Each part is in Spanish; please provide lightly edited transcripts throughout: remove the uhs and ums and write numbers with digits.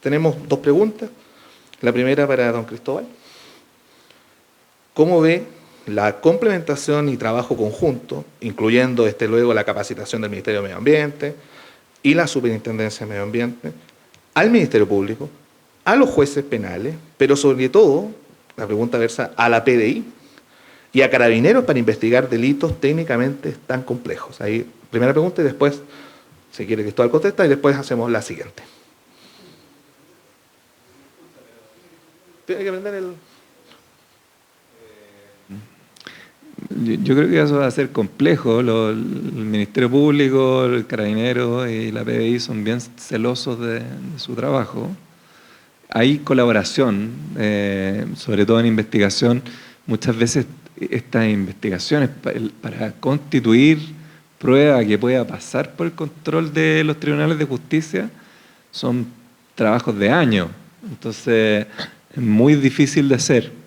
Tenemos dos preguntas. La primera para don Cristóbal. ¿Cómo ve la complementación y trabajo conjunto, incluyendo luego la capacitación del Ministerio de Medio Ambiente y la Superintendencia de Medio Ambiente, al Ministerio Público, a los jueces penales, pero sobre todo, la pregunta versa a la PDI y a Carabineros para investigar delitos técnicamente tan complejos? Ahí, primera pregunta y después, si quiere Cristóbal contesta, y después hacemos la siguiente. Tiene que aprender el... Yo creo que eso va a ser complejo. El Ministerio Público, el Carabinero y la PDI son bien celosos de su trabajo. Hay colaboración, sobre todo en investigación. Muchas veces estas investigaciones para constituir prueba que pueda pasar por el control de los tribunales de justicia son trabajos de años. Entonces, es muy difícil de hacer.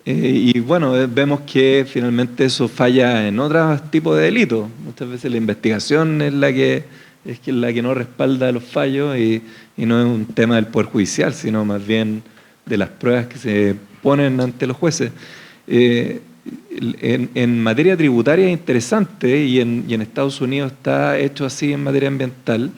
Y bueno, vemos que finalmente eso falla en otros tipos de delitos. Muchas veces la investigación es la que no respalda los fallos y no es un tema del Poder Judicial, sino más bien de las pruebas que se ponen ante los jueces. En materia tributaria es interesante y en Estados Unidos está hecho así en materia ambiental,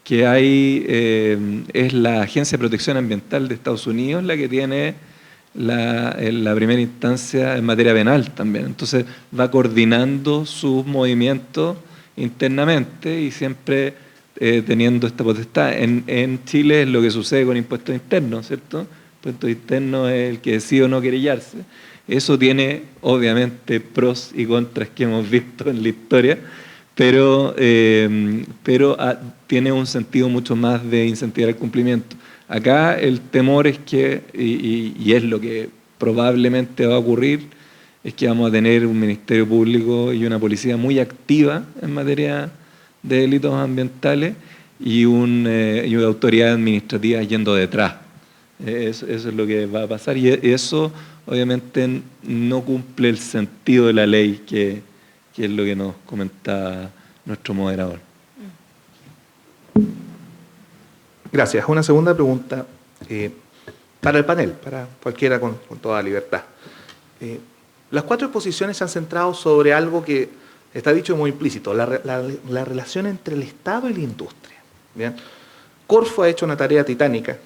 que es la Agencia de Protección Ambiental de Estados Unidos la que tiene la primera instancia en materia penal también. Entonces va coordinando sus movimientos internamente y siempre teniendo esta potestad. En Chile es lo que sucede con impuestos internos, ¿cierto? Impuestos internos es el que decide o no querellarse. Eso tiene obviamente pros y contras que hemos visto en la historia, pero tiene un sentido mucho más de incentivar el cumplimiento. Acá el temor es que, y es lo que probablemente va a ocurrir, es que vamos a tener un Ministerio Público y una policía muy activa en materia de delitos ambientales y una autoridad administrativa yendo detrás. Eso es lo que va a pasar y eso obviamente no cumple el sentido de la ley, que es lo que nos comentaba nuestro moderador. Gracias. Una segunda pregunta para el panel, para cualquiera con toda libertad. Las cuatro exposiciones se han centrado sobre algo que está dicho muy implícito, la relación entre el Estado y la industria. ¿Bien? Corfo ha hecho una tarea titánica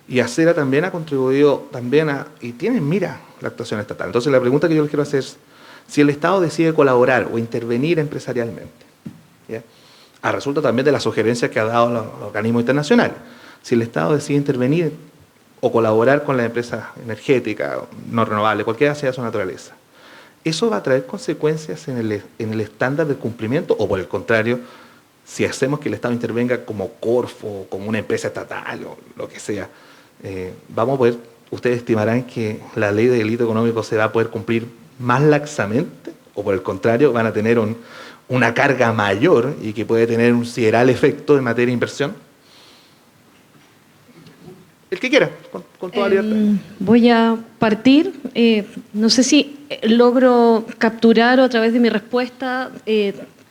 y Acera también ha contribuido y tiene en mira la actuación estatal. Entonces la pregunta que yo les quiero hacer es si el Estado decide colaborar o intervenir empresarialmente. ¿Ya? Resulta también de las sugerencias que ha dado los organismos internacionales. Si el Estado decide intervenir o colaborar con las empresas energéticas, no renovables, cualquiera sea su naturaleza, ¿eso va a traer consecuencias en el estándar del cumplimiento? O por el contrario, si hacemos que el Estado intervenga como Corfo, como una empresa estatal o lo que sea, ustedes estimarán que la ley de delito económico se va a poder cumplir más laxamente, o por el contrario, van a tener una carga mayor y que puede tener un sideral efecto en materia de inversión? El que quiera, con toda libertad. Voy a partir. No sé si logro capturar a través de mi respuesta,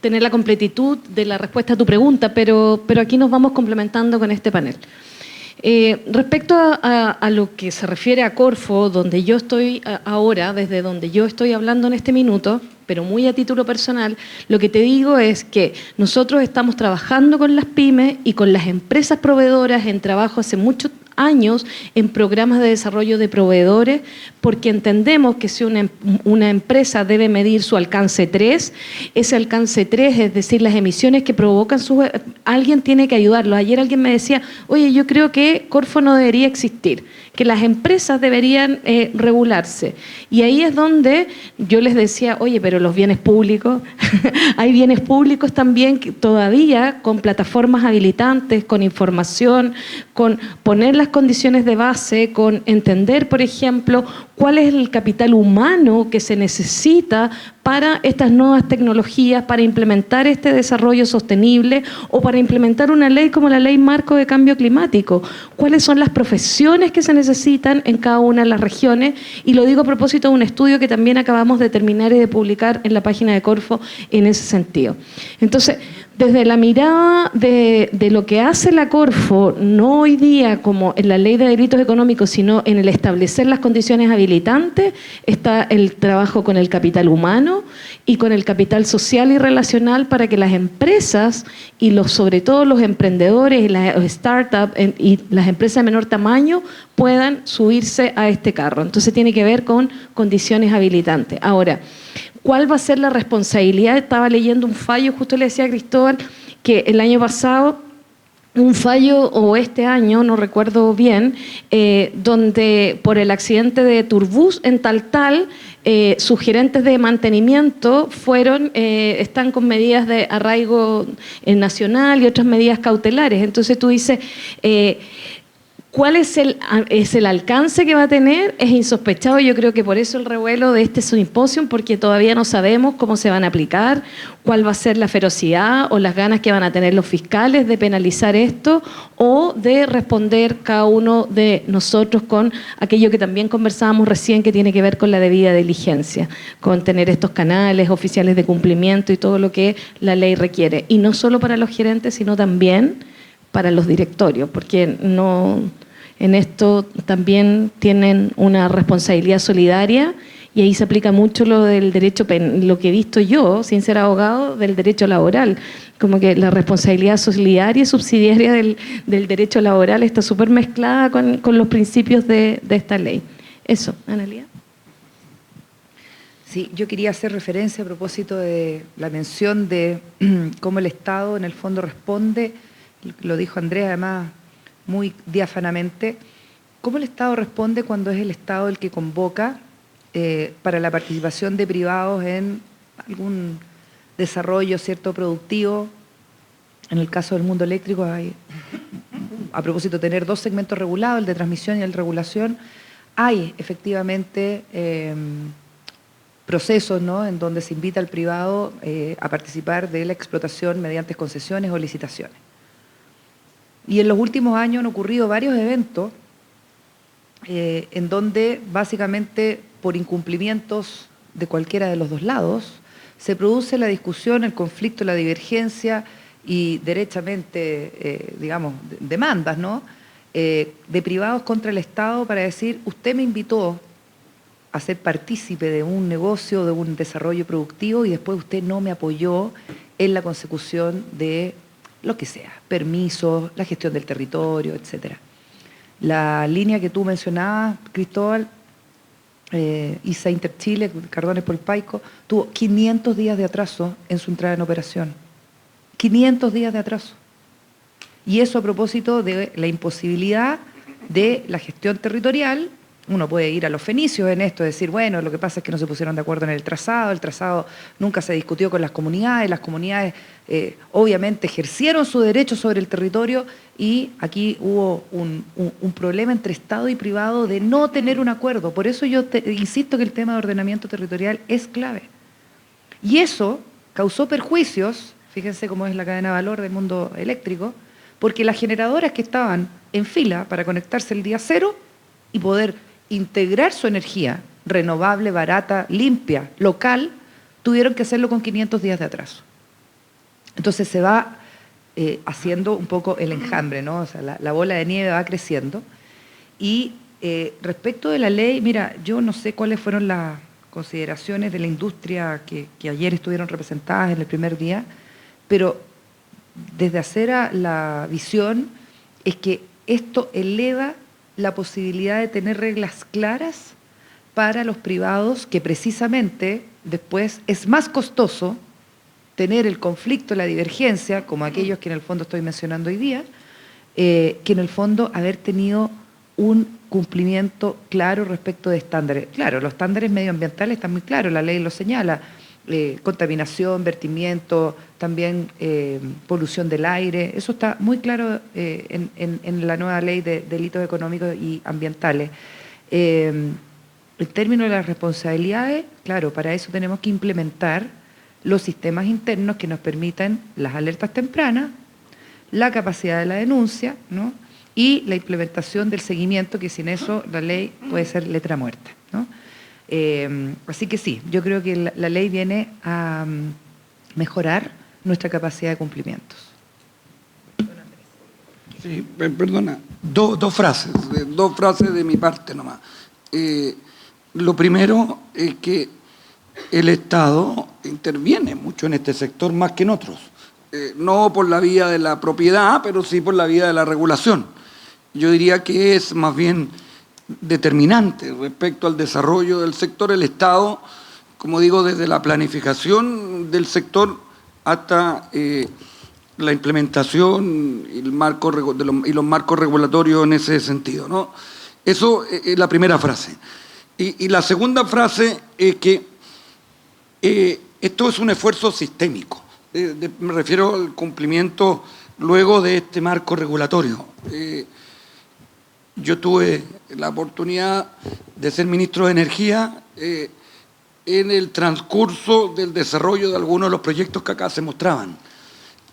tener la completitud de la respuesta a tu pregunta, pero aquí nos vamos complementando con este panel. Respecto a lo que se refiere a Corfo, donde yo estoy ahora, desde donde yo estoy hablando en este minuto, pero muy a título personal, lo que te digo es que nosotros estamos trabajando con las pymes y con las empresas proveedoras en trabajo hace muchos años en programas de desarrollo de proveedores, porque entendemos que si una empresa debe medir su alcance 3, ese alcance 3, es decir, las emisiones que provocan alguien tiene que ayudarlos. Ayer alguien me decía, oye, yo creo que Corfo no debería existir, que las empresas deberían regularse. Y ahí es donde yo les decía, oye, pero los bienes públicos, hay bienes públicos también que todavía con plataformas habilitantes, con información, con poner las condiciones de base, con entender, por ejemplo, cuál es el capital humano que se necesita para estas nuevas tecnologías, para implementar este desarrollo sostenible o para implementar una ley como la Ley Marco de Cambio Climático? ¿Cuáles son las profesiones que se necesitan en cada una de las regiones? Y lo digo a propósito de un estudio que también acabamos de terminar y de publicar en la página de Corfo en ese sentido. Entonces, desde la mirada de lo que hace la Corfo, no hoy día como en la ley de delitos económicos, sino en el establecer las condiciones habilitantes, está el trabajo con el capital humano y con el capital social y relacional para que las empresas y sobre todo los emprendedores y las startups y las empresas de menor tamaño puedan subirse a este carro. Entonces tiene que ver con condiciones habilitantes. Ahora, ¿cuál va a ser la responsabilidad? Estaba leyendo un fallo, justo le decía a Cristóbal, que el año pasado, un fallo, o este año, no recuerdo bien, donde por el accidente de Turbus en Taltal, sus gerentes de mantenimiento están con medidas de arraigo nacional y otras medidas cautelares. Entonces tú dices, ¿cuál es el alcance que va a tener? Es insospechado. Yo creo que por eso el revuelo de este simposio, porque todavía no sabemos cómo se van a aplicar, cuál va a ser la ferocidad o las ganas que van a tener los fiscales de penalizar esto o de responder cada uno de nosotros con aquello que también conversábamos recién, que tiene que ver con la debida diligencia, con tener estos canales oficiales de cumplimiento y todo lo que la ley requiere. Y no solo para los gerentes, sino también para los directorios, porque en esto también tienen una responsabilidad solidaria y ahí se aplica mucho lo del derecho, lo que he visto yo, sin ser abogado, del derecho laboral. Como que la responsabilidad solidaria y subsidiaria del derecho laboral está súper mezclada con los principios de esta ley. Eso, Analía. Sí, yo quería hacer referencia a propósito de la mención de cómo el Estado en el fondo responde. Lo dijo Andrea además muy diáfanamente, cómo el Estado responde cuando es el Estado el que convoca para la participación de privados en algún desarrollo cierto productivo. En el caso del mundo eléctrico hay, a propósito de tener dos segmentos regulados, el de transmisión y el de regulación, hay efectivamente procesos, ¿no?, en donde se invita al privado a participar de la explotación mediante concesiones o licitaciones. Y en los últimos años han ocurrido varios eventos en donde básicamente por incumplimientos de cualquiera de los dos lados se produce la discusión, el conflicto, la divergencia y derechamente, digamos, demandas, ¿no?, de privados contra el Estado para decir, usted me invitó a ser partícipe de un negocio, de un desarrollo productivo y después usted no me apoyó en la consecución de lo que sea, permisos, la gestión del territorio, etc. La línea que tú mencionabas, Cristóbal, ISA Interchile, Cardones por Paico, tuvo 500 días de atraso en su entrada en operación. 500 días de atraso. Y eso a propósito de la imposibilidad de la gestión territorial. Uno puede ir a los fenicios en esto, decir, bueno, lo que pasa es que no se pusieron de acuerdo en el trazado nunca se discutió con las comunidades obviamente ejercieron su derecho sobre el territorio y aquí hubo un problema entre Estado y privado de no tener un acuerdo. Por eso yo insisto que el tema de ordenamiento territorial es clave. Y eso causó perjuicios, fíjense cómo es la cadena de valor del mundo eléctrico, porque las generadoras que estaban en fila para conectarse el día cero y poder integrar su energía renovable, barata, limpia, local, tuvieron que hacerlo con 500 días de atraso. Entonces se va haciendo un poco el enjambre, ¿no? O sea, la bola de nieve va creciendo. Y respecto de la ley, mira, yo no sé cuáles fueron las consideraciones de la industria que ayer estuvieron representadas en el primer día, pero desde Acera la visión es que esto eleva la posibilidad de tener reglas claras para los privados, que precisamente después es más costoso tener el conflicto, la divergencia, como aquellos que en el fondo estoy mencionando hoy día, que en el fondo haber tenido un cumplimiento claro respecto de estándares. Claro, los estándares medioambientales están muy claros, la ley lo señala, contaminación, vertimiento, también polución del aire, eso está muy claro en la nueva ley de delitos económicos y ambientales. En términos de las responsabilidades, claro, para eso tenemos que implementar los sistemas internos que nos permitan las alertas tempranas, la capacidad de la denuncia, ¿no? Y la implementación del seguimiento, que sin eso la ley puede ser letra muerta, ¿no? Así que sí, yo creo que la ley viene a mejorar nuestra capacidad de cumplimientos. Sí, perdona, dos frases de mi parte nomás. Lo primero es que el Estado interviene mucho en este sector más que en otros. No por la vía de la propiedad, pero sí por la vía de la regulación. Yo diría que es más bien determinante respecto al desarrollo del sector. El Estado, como digo, desde la planificación del sector hasta la implementación y los marcos regulatorios en ese sentido, ¿no? Eso es la primera frase. Y la segunda frase es que esto es un esfuerzo sistémico. Me refiero al cumplimiento luego de este marco regulatorio. Yo tuve la oportunidad de ser ministro de Energía en el transcurso del desarrollo de algunos de los proyectos que acá se mostraban.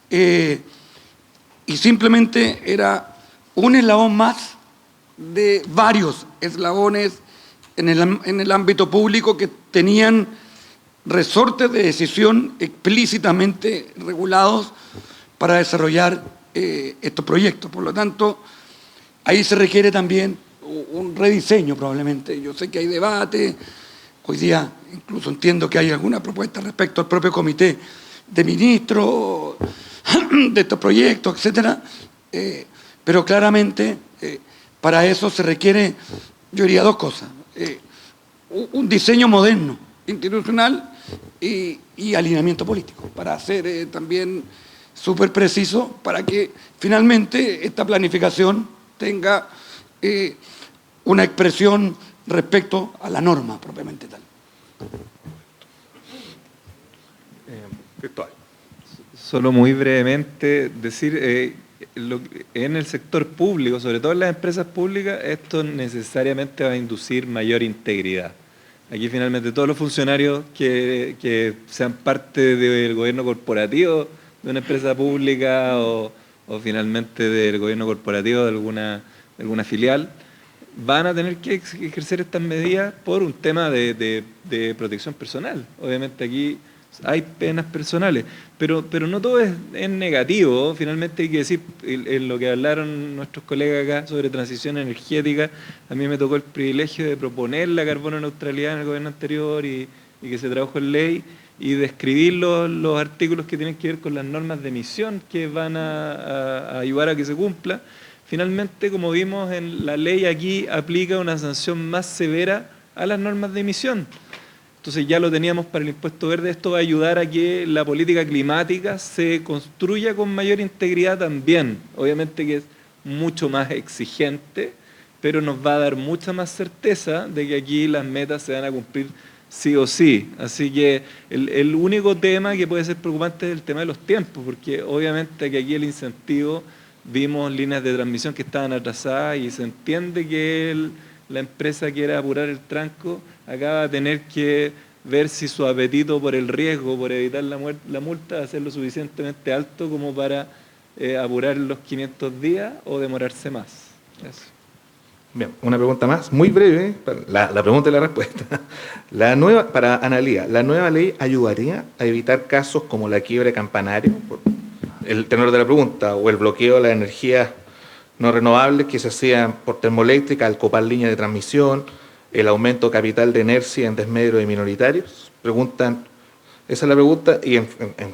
Y simplemente era un eslabón más de varios eslabones en el ámbito público que tenían resortes de decisión explícitamente regulados para desarrollar estos proyectos. Por lo tanto, ahí se requiere también un rediseño probablemente. Yo sé que hay debate, hoy día incluso entiendo que hay alguna propuesta respecto al propio comité de ministros de estos proyectos, etcétera, pero claramente para eso se requiere, yo diría, dos cosas: un diseño moderno, institucional y alineamiento político, para ser también súper preciso, para que finalmente esta planificación tenga una expresión respecto a la norma propiamente tal. Virtual. Solo muy brevemente decir, en el sector público, sobre todo en las empresas públicas, esto necesariamente va a inducir mayor integridad. Aquí finalmente todos los funcionarios que sean parte del gobierno corporativo de una empresa pública o finalmente del gobierno corporativo de alguna filial, van a tener que ejercer estas medidas por un tema de protección personal. Obviamente aquí hay penas personales, pero no todo es negativo. Finalmente hay que decir, en lo que hablaron nuestros colegas acá sobre transición energética, a mí me tocó el privilegio de proponer la carbono neutralidad en el gobierno anterior y que se tradujo en ley, y describir los artículos que tienen que ver con las normas de emisión que van a ayudar a que se cumpla. Finalmente, como vimos en la ley, aquí aplica una sanción más severa a las normas de emisión. Entonces ya lo teníamos para el impuesto verde. Esto va a ayudar a que la política climática se construya con mayor integridad también. Obviamente que es mucho más exigente, pero nos va a dar mucha más certeza de que aquí las metas se van a cumplir sí o sí. Así que el único tema que puede ser preocupante es el tema de los tiempos, porque obviamente que aquí el incentivo, vimos líneas de transmisión que estaban atrasadas y se entiende que la empresa quiere apurar el tranco, acá va a tener que ver si su apetito por el riesgo, por evitar la multa, va a ser lo suficientemente alto como para apurar los 500 días o demorarse más. Eso. Bien, una pregunta más, muy breve, la pregunta y la respuesta. Para Analía, ¿la nueva ley ayudaría a evitar casos como la quiebra Campanario, por el tenor de la pregunta, o el bloqueo de las energías no renovables que se hacían por termoeléctrica al copar líneas de transmisión, el aumento de capital de inercia en desmedro de minoritarios? Preguntan, esa es la pregunta, y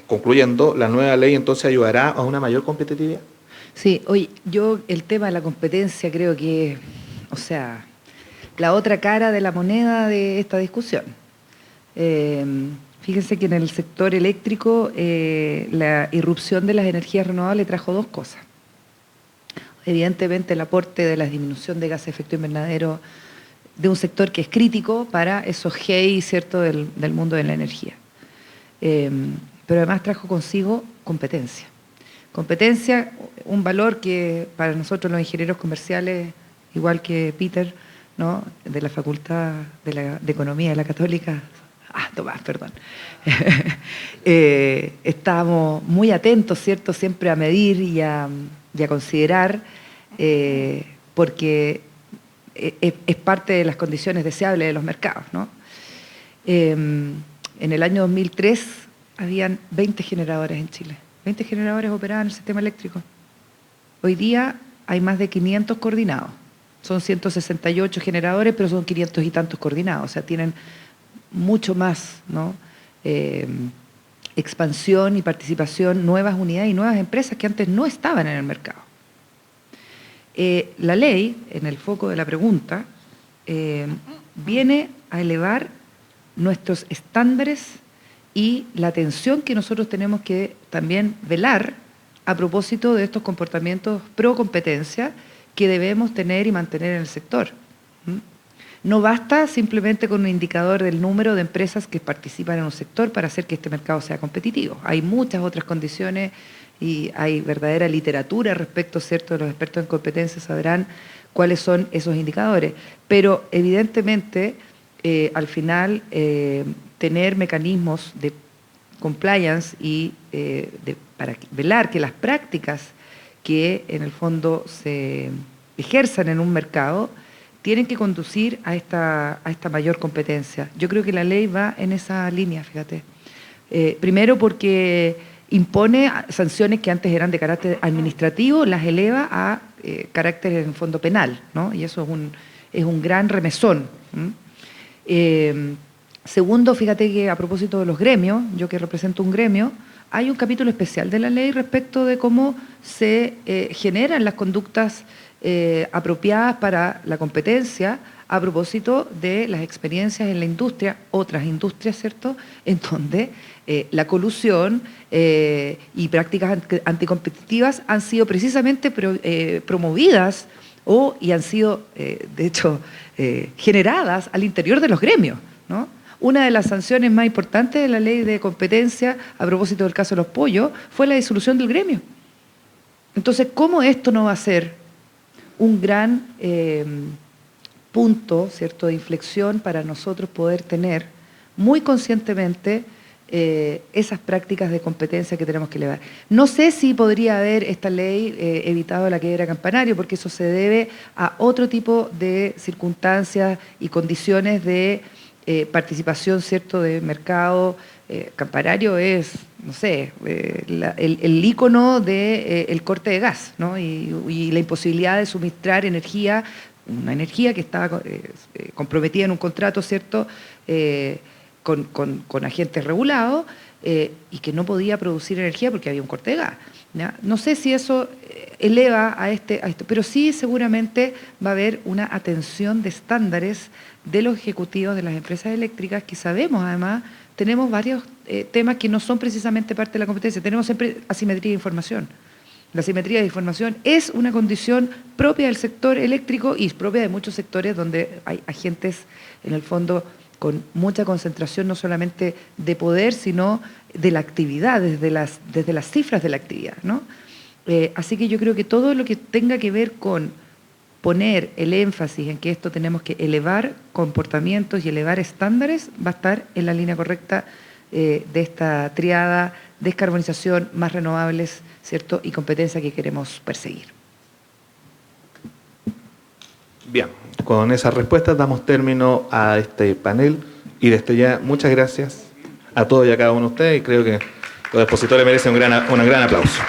concluyendo, ¿la nueva ley entonces ayudará a una mayor competitividad? Sí, oye, yo el tema de la competencia creo que, o sea, la otra cara de la moneda de esta discusión. Fíjense que en el sector eléctrico la irrupción de las energías renovables trajo dos cosas. Evidentemente el aporte de la disminución de gases de efecto invernadero de un sector que es crítico para esos GEI, ¿cierto?, del mundo de la energía. Pero además trajo consigo competencia. Competencia, un valor que para nosotros los ingenieros comerciales, igual que Peter, ¿no? De la Facultad de Economía de la Católica, Tomás, perdón, estábamos muy atentos, ¿cierto?, siempre a medir y a considerar, porque es parte de las condiciones deseables de los mercados, ¿no? En el año 2003 habían 20 generadores en Chile, 20 generadores operaban en el sistema eléctrico. Hoy día hay más de 500 coordinados, son 168 generadores, pero son 500 y tantos coordinados, o sea, tienen mucho más, ¿no?, expansión y participación, nuevas unidades y nuevas empresas que antes no estaban en el mercado. La ley, en el foco de la pregunta, viene a elevar nuestros estándares y la atención que nosotros tenemos que también velar a propósito de estos comportamientos pro competencia que debemos tener y mantener en el sector. No basta simplemente con un indicador del número de empresas que participan en un sector para hacer que este mercado sea competitivo. Hay muchas otras condiciones y hay verdadera literatura respecto, ¿cierto?, los expertos en competencia sabrán cuáles son esos indicadores. Pero evidentemente, al final, tener mecanismos de compliance y para velar que las prácticas que en el fondo se ejerzan en un mercado tienen que conducir a esta mayor competencia. Yo creo que la ley va en esa línea, fíjate. Primero porque impone sanciones que antes eran de carácter administrativo, las eleva a carácter en el fondo penal, ¿no? Y eso es un gran remesón. Segundo, fíjate que a propósito de los gremios, yo que represento un gremio, hay un capítulo especial de la ley respecto de cómo se generan las conductas apropiadas para la competencia a propósito de las experiencias en la industria, otras industrias, ¿cierto?, en donde la colusión y prácticas anticompetitivas han sido precisamente promovidas y han sido, de hecho, generadas al interior de los gremios, ¿no? Una de las sanciones más importantes de la ley de competencia, a propósito del caso de los pollos, fue la disolución del gremio. Entonces, ¿cómo esto no va a ser un gran punto, ¿cierto?, de inflexión para nosotros poder tener muy conscientemente esas prácticas de competencia que tenemos que elevar? No sé si podría haber esta ley evitado la quiebra campanario, porque eso se debe a otro tipo de circunstancias y condiciones de participación, ¿cierto?, de mercado. Campanario es, no sé, el ícono del corte de gas, ¿no? Y la imposibilidad de suministrar energía, una energía que estaba comprometida en un contrato, ¿cierto?, con agentes regulados y que no podía producir energía porque había un corte de gas, ¿ya? No sé si eso eleva a esto, pero sí seguramente va a haber una atención de estándares de los ejecutivos de las empresas eléctricas, que sabemos además, tenemos varios temas que no son precisamente parte de la competencia. Tenemos siempre asimetría de información. La asimetría de información es una condición propia del sector eléctrico y es propia de muchos sectores donde hay agentes, en el fondo, con mucha concentración no solamente de poder, sino de la actividad, desde las cifras de la actividad, ¿no? Así que yo creo que todo lo que tenga que ver con poner el énfasis en que esto tenemos que elevar comportamientos y elevar estándares va a estar en la línea correcta de esta triada: descarbonización, más renovables, ¿cierto?, y competencia que queremos perseguir. Bien, con esas respuestas damos término a este panel y desde ya muchas gracias a todos y a cada uno de ustedes, y creo que los expositores merecen un gran aplauso.